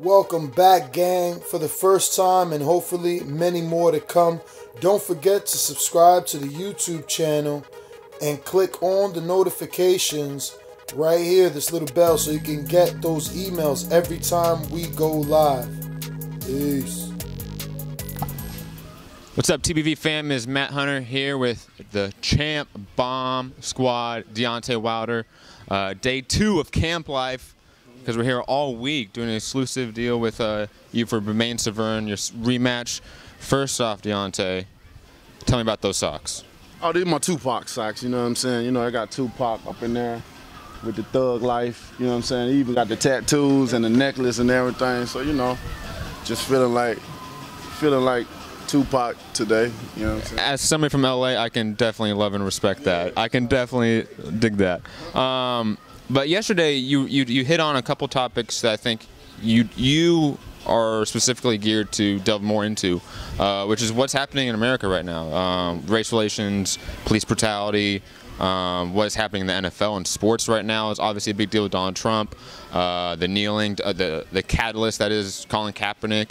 Welcome back, gang, for the first time and hopefully many more to come. Don't forget to subscribe to the YouTube channel and click on the notifications right here, this little bell, so you can get those emails every time we go live. Peace. What's up, TBV fam? Is Matt Hunter here with the Champ Bomb Squad, Deontay Wilder. Day 2 of camp life, because we're here all week doing an exclusive deal with you for Bermane Stiverne, your rematch. First off, Deontay, tell me about those socks. Oh, these are my Tupac socks, you know what I'm saying? You know, I got Tupac up in there with the thug life, you know what I'm saying? He even got the tattoos and the necklace and everything, so, you know, just feeling like Tupac today, you know what I'm saying? As somebody from LA, I can definitely love and respect that. I can definitely dig that. But yesterday, you hit on a couple topics that I think you are specifically geared to delve more into, which is what's happening in America right now. Race relations, police brutality, what is happening in the NFL and sports right now is obviously a big deal with Donald Trump, the kneeling, the catalyst that is Colin Kaepernick.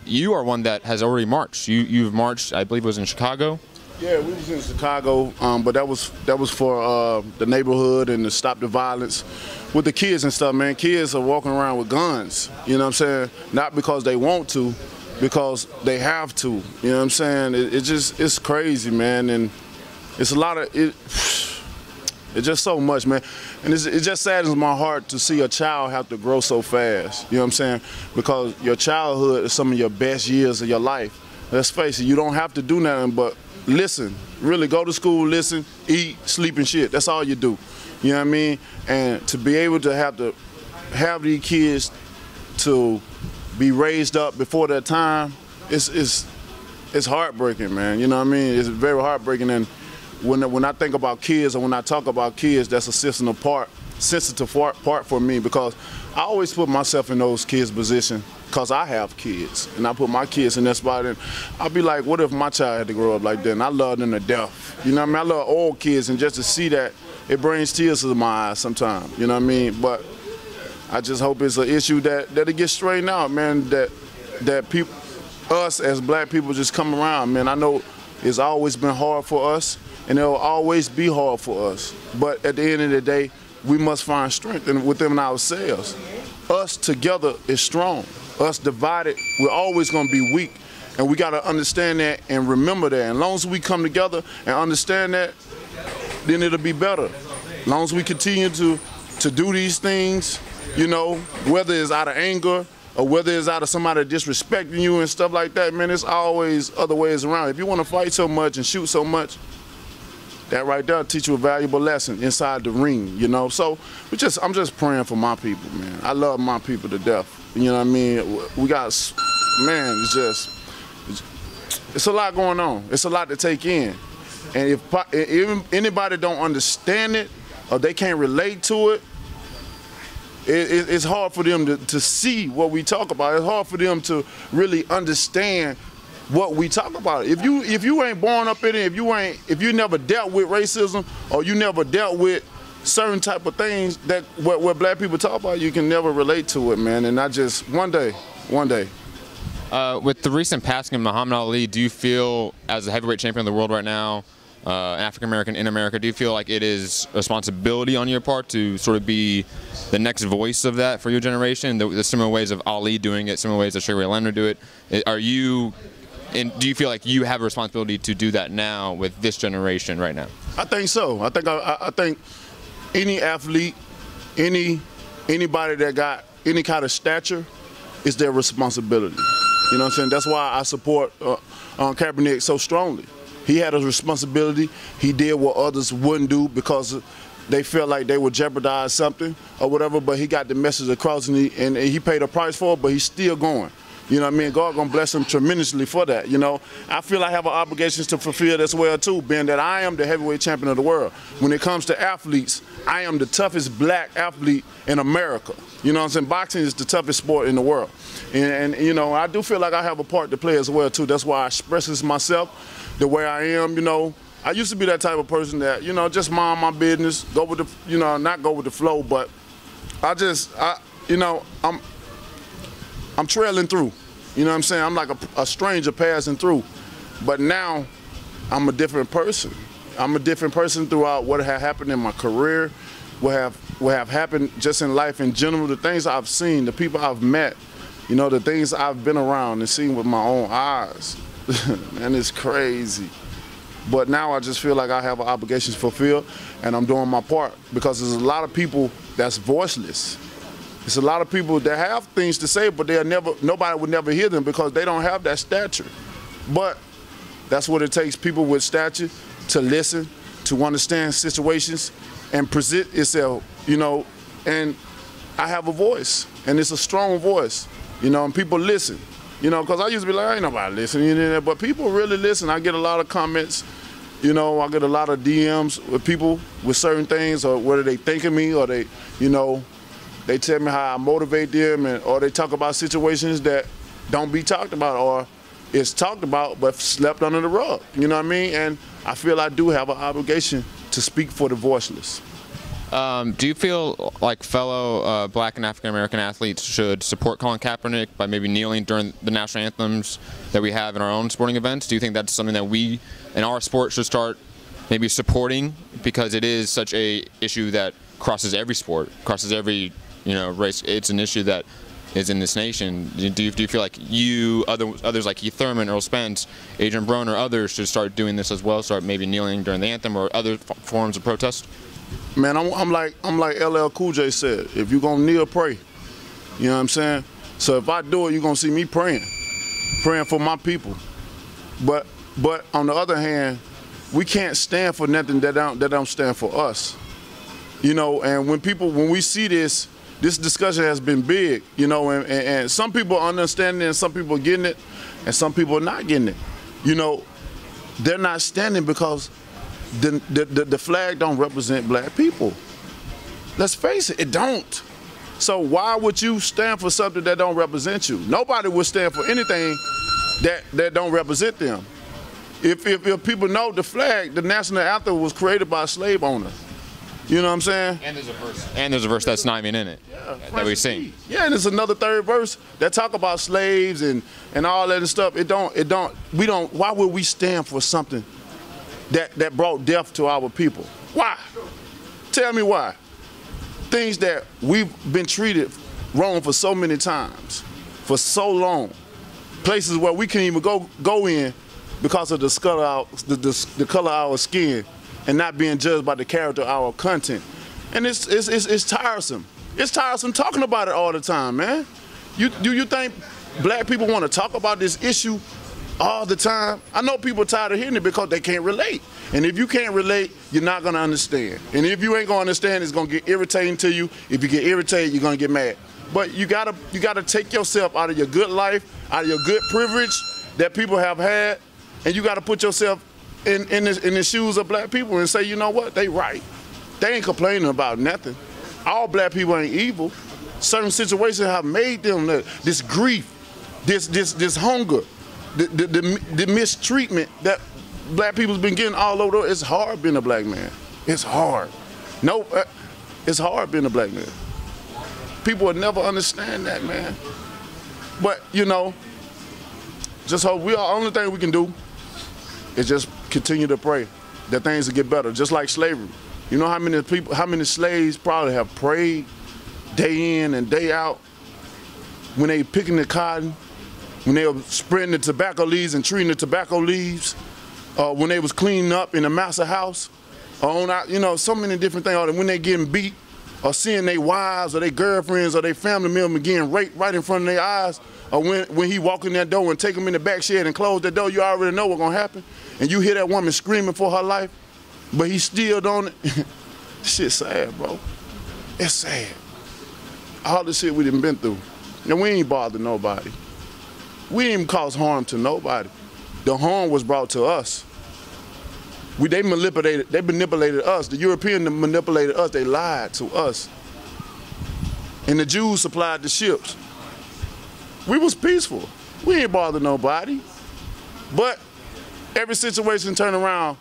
You are one that has already marched. You've marched, I believe it was in Chicago. Yeah, we was in Chicago, but that was for the neighborhood and to stop the violence with the kids and stuff, man. Kids are walking around with guns, you know what I'm saying? Not because they want to, because they have to, you know what I'm saying? It's crazy, man, and it's a lot of, it's just so much, man. And it just saddens my heart to see a child have to grow so fast, you know what I'm saying? Because your childhood is some of your best years of your life. Let's face it, you don't have to do nothing but listen, really go to school, listen, eat, sleep, and shit. That's all you do. You know what I mean? And to be able to have these kids to be raised up before their time, it's heartbreaking, man. You know what I mean? It's very heartbreaking. And when I think about kids and when I talk about kids, that's a sensitive part for me, because I always put myself in those kids' position. Because I have kids, and I put my kids in that spot, and I'll be like, what if my child had to grow up like that? And I love them to death. You know what I mean? I love all kids, and just to see that, it brings tears to my eyes sometimes. You know what I mean? But I just hope it's an issue that it gets straightened out, man, that people, us as black people, just come around, man. I know it's always been hard for us, and it'll always be hard for us. But at the end of the day, we must find strength within ourselves. Us together is strong. Us divided, we're always going to be weak, and we got to understand that and remember that. And as long as we come together and understand that, then it'll be better. As long as we continue to do these things, you know, whether it's out of anger or whether it's out of somebody disrespecting you and stuff like that, man, it's always other ways around. If you want to fight so much and shoot so much, that right there teach you a valuable lesson inside the ring, you know. So I'm just praying for my people, man. I love my people to death. You know what I mean? We got, man, it's a lot going on. It's a lot to take in. And if anybody don't understand it or they can't relate to it, it's hard for them to see what we talk about. It's hard for them to really understand what we talk about. If you ain't born up in it, if you never dealt with racism or you never dealt with certain type of things that what black people talk about, you can never relate to it, man. And I just one day. With the recent passing of Muhammad Ali, do you feel, as a heavyweight champion of the world right now, an African American in America, do you feel like it is a responsibility on your part to sort of be the next voice of that for your generation? The similar ways of Ali doing it, similar ways that Sugar Ray Leonard do it. Do you feel like you have a responsibility to do that now with this generation right now? I think so. I think any athlete, anybody that got any kind of stature, it's their responsibility. You know what I'm saying? That's why I support Kaepernick so strongly. He had a responsibility. He did what others wouldn't do because they felt like they would jeopardize something or whatever, but he got the message across, and he paid a price for it, but he's still going. You know what I mean? God gonna bless him tremendously for that, you know? I feel I have an obligation to fulfill as well too, being that I am the heavyweight champion of the world. When it comes to athletes, I am the toughest black athlete in America. You know what I'm saying? Boxing is the toughest sport in the world. And you know, I do feel like I have a part to play as well too. That's why I express this myself the way I am, you know. I used to be that type of person that, you know, just mind my business, go with the, you know, not go with the flow, but you know, I'm trailing through. You know what I'm saying? I'm like a stranger passing through. But now I'm a different person. I'm a different person throughout what had happened in my career, what have happened just in life in general, the things I've seen, the people I've met, you know, the things I've been around and seen with my own eyes. Man, it's crazy. But now I just feel like I have an obligation to fulfill, and I'm doing my part, because there's a lot of people that's voiceless. There's a lot of people that have things to say, but nobody would never hear them because they don't have that stature. But that's what it takes, people with stature, to listen, to understand situations, and present itself, you know. And I have a voice, and it's a strong voice, you know, and people listen. You know, because I used to be like, ain't nobody listening, but people really listen. I get a lot of comments, you know, I get a lot of DMs with people with certain things, or whether they think of me, or they, you know, they tell me how I motivate them, or they talk about situations that don't be talked about, or it's talked about but slept under the rug, you know what I mean? And I feel I do have an obligation to speak for the voiceless. Do you feel like fellow Black and African American athletes should support Colin Kaepernick by maybe kneeling during the national anthems that we have in our own sporting events? Do you think that's something that we in our sport should start maybe supporting, because it is such a issue that crosses every sport, crosses every, you know, race? It's an issue that is in this nation. Do you feel like others like Keith Thurman, Earl Spence, Adrian Broner, others should start doing this as well, start maybe kneeling during the anthem or other forms of protest? Man, I'm like LL Cool J said, if you're gonna kneel, pray. You know what I'm saying? So if I do it, you're gonna see me praying for my people. But on the other hand, we can't stand for nothing that don't stand for us. You know, and when we see this discussion has been big, you know, and some people are understanding, and some people are getting it, and some people are not getting it. You know, they're not standing because the flag don't represent Black people. Let's face it, it don't. So why would you stand for something that don't represent you? Nobody would stand for anything that don't represent them. If people know the flag, the national anthem was created by a slave owner. You know what I'm saying? And there's a verse that's not even in it, that we sing. Yeah, and there's another third verse that talk about slaves and all that and stuff. Why would we stand for something that brought death to our people? Why? Tell me why. Things that we've been treated wrong for so many times, for so long. Places where we can't even go in because of the color of our skin, and not being judged by the character of our content. And it's tiresome. It's tiresome talking about it all the time, man. Do you think Black people want to talk about this issue all the time? I know people are tired of hearing it because they can't relate. And if you can't relate, you're not gonna understand. And if you ain't gonna understand, it's gonna get irritating to you. If you get irritated, you're gonna get mad. But you gotta take yourself out of your good life, out of your good privilege that people have had, and you gotta put yourself in the shoes of Black people and say, you know what, they right. They ain't complaining about nothing. All Black people ain't evil. Certain situations have made them this grief, this hunger, the mistreatment that Black people's been getting all over. It's hard being a Black man. It's hard. No, it's hard being a Black man. People will never understand that, man. But you know, just hope only thing we can do is just continue to pray that things will get better, just like slavery. You know how many slaves probably have prayed day in and day out when they picking the cotton, when they were spreading the tobacco leaves and treating the tobacco leaves, when they was cleaning up in the master house, you know, so many different things, or when they getting beat, or seeing their wives or their girlfriends or their family members getting raped right in front of their eyes, or when he walk in that door and take them in the back shed and close the door, you already know what's gonna happen. And you hear that woman screaming for her life, but he still don't. Shit's sad, bro. It's sad. All the shit we done been through. And we ain't bothered nobody. We didn't even cause harm to nobody. The harm was brought to us. They manipulated us. The Europeans manipulated us. They lied to us. And the Jews supplied the ships. We was peaceful. We ain't bothered nobody. But every situation turn around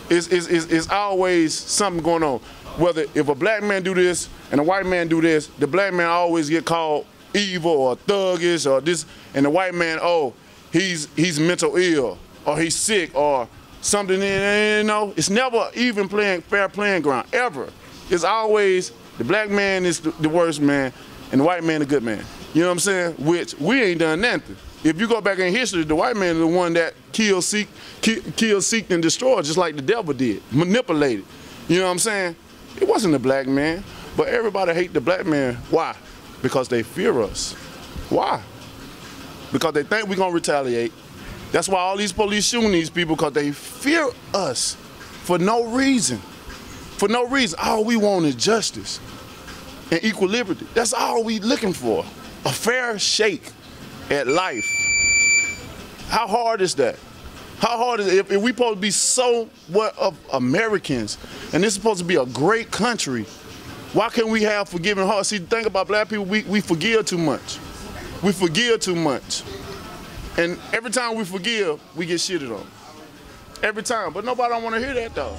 is always something going on. Whether if a Black man do this and a white man do this, the Black man always get called evil or thuggish or this, and the white man, oh, he's mental ill or he's sick or something. You know, it's never even fair playing ground ever. It's always the black man is the worst man and the white man the good man. You know what I'm saying? Which we ain't done nothing. If you go back in history, the white man is the one that killed, seeked, and destroyed, just like the devil did, manipulated. You know what I'm saying? It wasn't the black man, but everybody hate the black man. Why? Because they fear us. Why? Because they think we're gonna retaliate. That's why all these police shooting these people, because they fear us for no reason. For no reason. All we want is justice and equal liberty. That's all we looking for. A fair shake at life. How hard is that? How hard is it? If we supposed to be so what of Americans, and this is supposed to be a great country, why can't we have forgiving hearts? See, the thing about black people, we forgive too much. We forgive too much. And every time we forgive, we get shitted on. Every time. But nobody don't want to hear that, though.